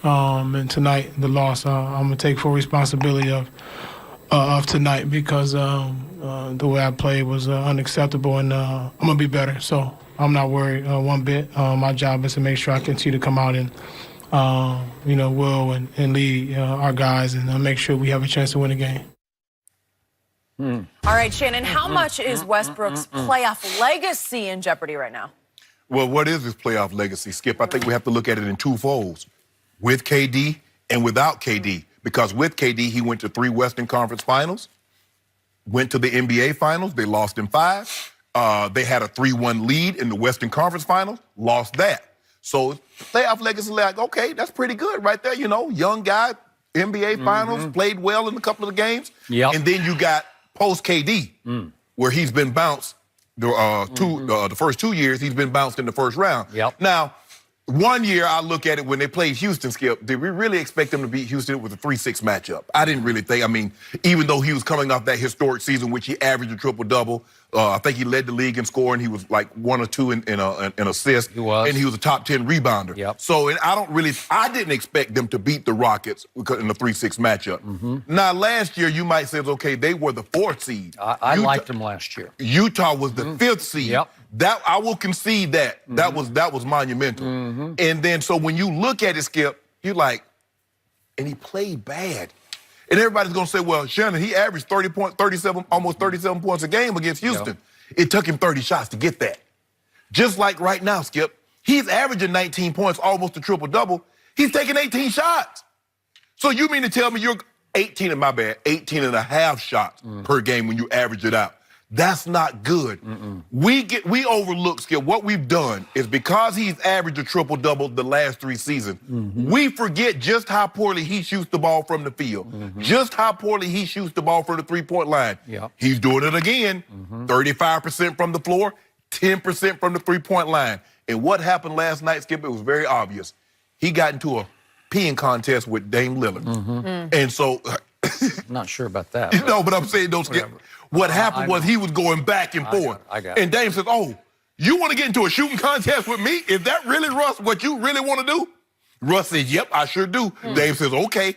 And tonight, the loss, I'm gonna take full responsibility of tonight because the way I played was unacceptable, and I'm gonna be better. So I'm not worried one bit. My job is to make sure I continue to come out and will and lead our guys and make sure we have a chance to win the game. All right, Shannon, how much is Westbrook's playoff legacy in jeopardy right now? Well, what is his playoff legacy, Skip? I think we have to look at it in two folds, with KD and without KD. Because with KD, he went to 3 Western Conference Finals, went to the NBA Finals. They lost in 5. They had a 3-1 lead in the Western Conference Finals, lost that. So playoff legacy, like, okay, that's pretty good right there. Young guy, NBA Finals, played well in a couple of the games. Yep. And then you got post-KD, where he's been bounced the first 2 years, he's been bounced in the first round. Yep. Now, one year I look at it when they played Houston, Skip, did we really expect them to beat Houston with a 3-6 matchup? I didn't really think. I mean, even though he was coming off that historic season, which he averaged a triple-double, I think he led the league in scoring. He was like 1 or 2 in assists. He was. And he was a top 10 rebounder. Yep. So I didn't expect them to beat the Rockets in the 3-6 matchup. Now, last year, you might say, okay, they were the 4th seed. I liked them last year. Utah was the 5th seed. Yep. That I will concede that. That was monumental. And then so when you look at it, Skip, you're like, and he played bad. And everybody's gonna say, well, Shannon, he averaged 30 points, almost 37 points a game against Houston. Yep. It took him 30 shots to get that. Just like right now, Skip, he's averaging 19 points, almost a triple-double. He's taking 18 shots. So you mean to tell me you're 18 and a half shots per game when you average it out? That's not good. We overlook, Skip. What we've done is because he's averaged a triple-double the last 3 seasons, we forget just how poorly he shoots the ball from the field, just how poorly he shoots the ball from the three-point line. Yep. He's doing it again, 35% from the floor, 10% from the three-point line. And what happened last night, Skip, it was very obvious. He got into a peeing contest with Dame Lillard. And so... Not sure about that. No, but I'm saying, don't skip. What happened was he was going back and forth. I got it. And Dame says, oh, you want to get into a shooting contest with me? Is that really, Russ, what you really want to do? Russ says, yep, I sure do. Dame says, okay.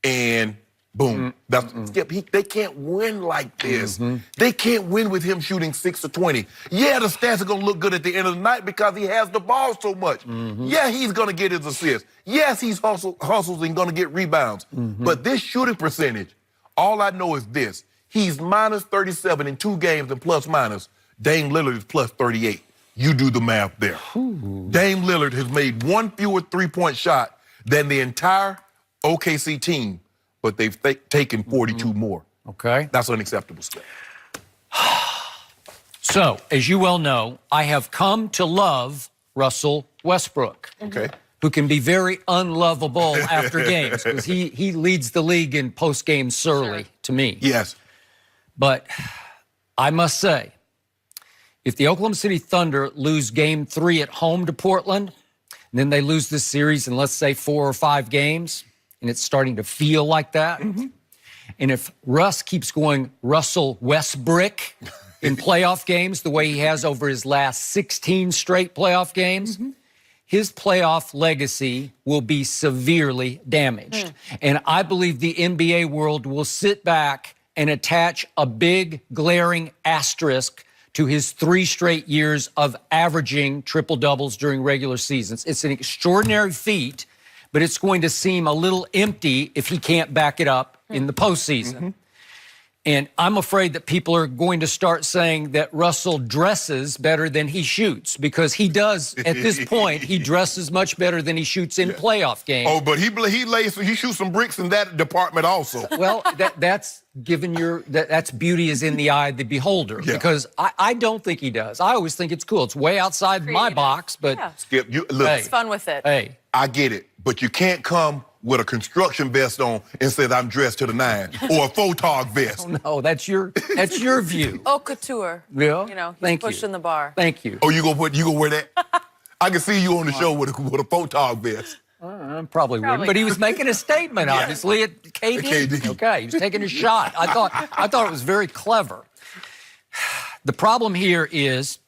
And boom. That's Skip. They can't win like this. They can't win with him shooting 6 or 20. Yeah, the stats are going to look good at the end of the night because he has the ball so much. Yeah, he's going to get his assists. Yes, he's hustles and going to get rebounds. But this shooting percentage, all I know is this. He's minus 37 in 2 games and plus minus. Dame Lillard is plus 38. You do the math there. Dame Lillard has made 1 fewer 3-point shot than the entire OKC team, but they've taken 42 more. Okay. That's unacceptable, Skip. So, as you well know, I have come to love Russell Westbrook. Okay. Who can be very unlovable after games because he leads the league in post-game surly to me. Yes. But I must say, if the Oklahoma City Thunder lose Game 3 at home to Portland, and then they lose this series in, let's say, 4 or 5 games, and it's starting to feel like that, and if Russ keeps going Russell Westbrook in playoff games the way he has over his last 16 straight playoff games, his playoff legacy will be severely damaged. And I believe the NBA world will sit back and attach a big, glaring asterisk to his 3 straight years of averaging triple-doubles during regular seasons. It's an extraordinary feat, but it's going to seem a little empty if he can't back it up in the postseason. And I'm afraid that people are going to start saying that Russell dresses better than he shoots because he does, at this point, he dresses much better than he shoots in playoff games. Oh, but he shoots some bricks in that department also. Well, that's that's beauty is in the eye of the beholder because I don't think he does. I always think it's cool. It's way outside my box, but Skip, look, It's fun with it. Hey, I get it, but you can't come with a construction vest on and say I'm dressed to the 9 or a photog vest. no, that's your view. Haute couture. Yeah. You know, he's Thank pushing the bar. Thank you. Oh, you gonna wear that? I can see you on the show with a photog vest. Probably wouldn't, but he was making a statement, obviously, at KD. Okay, he was taking a shot. I thought it was very clever. The problem here is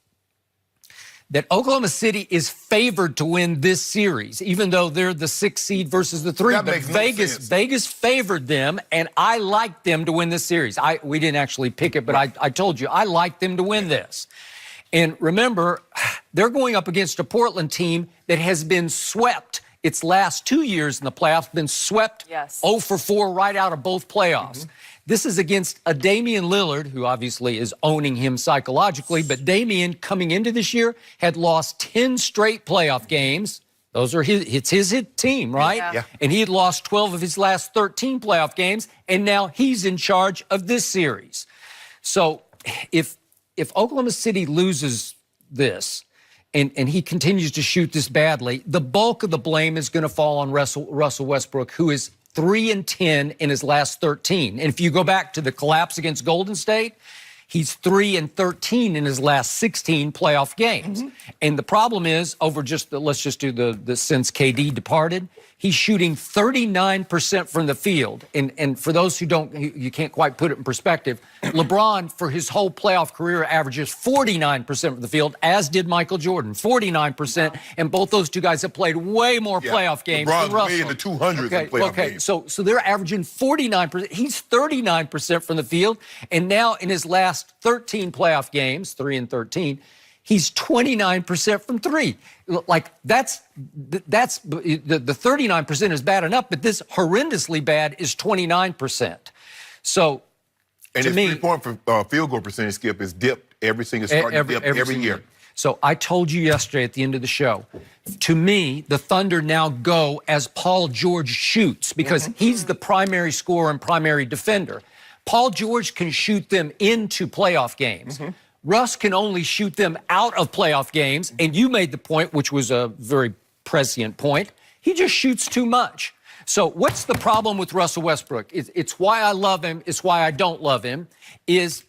that Oklahoma City is favored to win this series, even though they're the 6th seed versus the 3. That But makes no sense. Vegas favored them, and I like them to win this series. We didn't actually pick it, but I told you I like them to win this. And remember, they're going up against a Portland team that has been swept. Its last 2 years in the playoffs, been swept 0 for 4 right out of both playoffs. This is against a Damian Lillard, who obviously is owning him psychologically, but Damian, coming into this year, had lost 10 straight playoff games. Those are it's his team, right? Yeah. And he had lost 12 of his last 13 playoff games, and now he's in charge of this series. So if Oklahoma City loses this, and he continues to shoot this badly, the bulk of the blame is going to fall on Russell Westbrook, who is 3-10 in his last 13. And if you go back to the collapse against Golden State, he's 3-13 in his last 16 playoff games. And the problem is, let's just do the since KD departed, he's shooting 39% from the field. And for those who you can't quite put it in perspective, LeBron, for his whole playoff career, averages 49% from the field, as did Michael Jordan, 49%. And both those two guys have played way more playoff games than LeBron's Russell. way in the 200s in playoff games. So they're averaging 49%. He's 39% from the field. And now in his last 13 playoff games, 3-13, he's 29% from 3. Like, that's the 39% is bad enough, but this horrendously bad is 29%. So, and to his me, three-point field goal percentage, Skip, is dipped every single every year. So I told you yesterday at the end of the show, to me, the Thunder now go as Paul George shoots, because he's the primary scorer and primary defender. Paul George can shoot them into playoff games. Russ can only shoot them out of playoff games, and you made the point, which was a very prescient point, he just shoots too much. So what's the problem with Russell Westbrook? It's why I love him, it's why I don't love him, is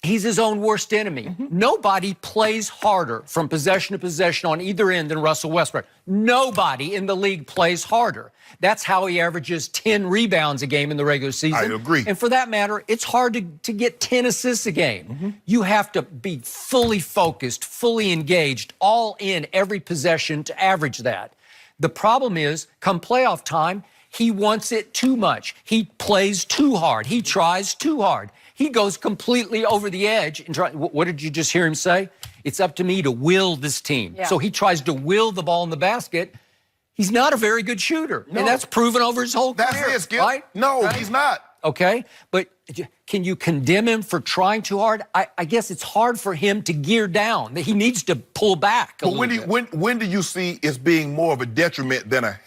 he's his own worst enemy. Nobody plays harder from possession to possession on either end than Russell Westbrook. Nobody in the league plays harder. That's how he averages 10 rebounds a game in the regular season. I agree. And for that matter, it's hard to get 10 assists a game. You have to be fully focused, fully engaged, all in every possession to average that. The problem is, come playoff time, he wants it too much. He plays too hard. He tries too hard. He goes completely over the edge. And what did you just hear him say? It's up to me to will this team. So he tries to will the ball in the basket. He's not a very good shooter. No. And that's proven over his whole career. That's it, Skip. Right? No, he's not. Okay, but can you condemn him for trying too hard? I guess it's hard for him to gear down. He needs to pull back a little bit. When do you see it's being more of a detriment than a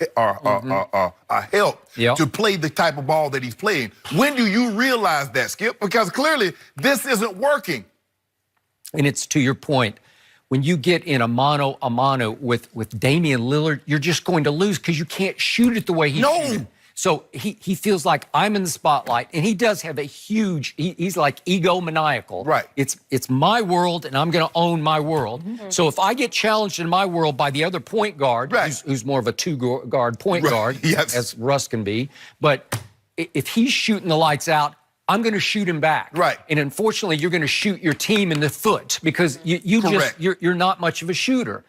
help to play the type of ball that he's playing? When do you realize that, Skip? Because clearly this isn't working. And it's to your point. When you get in a mano a mano with Damian Lillard, you're just going to lose because you can't shoot it the way he shoots. So he feels like I'm in the spotlight, and he does have a huge, he's like egomaniacal. Right. It's my world, and I'm going to own my world. So if I get challenged in my world by the other point guard, who's more of a two-guard point guard, as Russ can be, but if he's shooting the lights out, I'm going to shoot him back. Right. And unfortunately, you're going to shoot your team in the foot because you're not much of a shooter.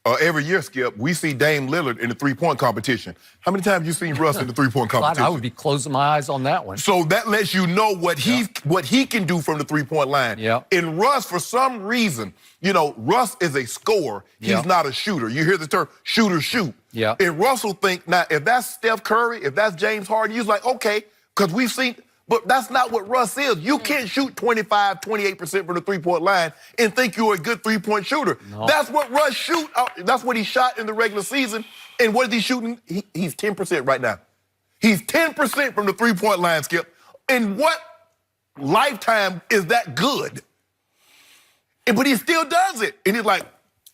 Every year, Skip, we see Dame Lillard in the three-point competition. How many times have you seen Russ in the three-point competition? I would be closing my eyes on that one. So that lets you know what he can do from the three-point line. And Russ, for some reason, Russ is a scorer. He's not a shooter. You hear the term shooter shoot. And Russell think, now, if that's Steph Curry, if that's James Harden, he's like, okay, because we've seen... But that's not what Russ is. You can't shoot 25, 28% from the three-point line and think you're a good three-point shooter. No. That's what Russ shoot. That's what he shot in the regular season. And what is he shooting? He's 10% right now. He's 10% from the three-point line, Skip. And what lifetime is that good? But he still does it. And he's like,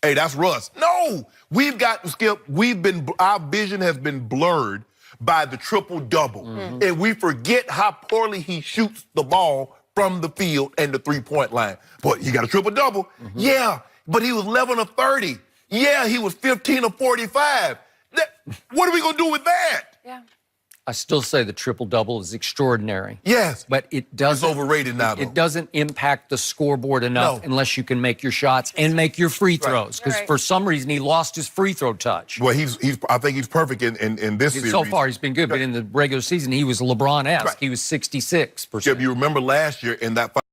hey, that's Russ. No, we've got, Skip, our vision has been blurred by the triple-double. And we forget how poorly he shoots the ball from the field and the three-point line. But he got a triple-double. Yeah, but he was 11 of 30. Yeah, he was 15 of 45. What are we going to do with that? I still say the triple-double is extraordinary. Yes. But it doesn't. It's overrated now, though. It doesn't impact the scoreboard enough unless you can make your shots and make your free throws. Because for some reason he lost his free throw touch. Well, I think he's perfect in this series. So far he's been good, but in the regular season he was LeBron-esque. Right. He was 66%. Chip, you remember last year in that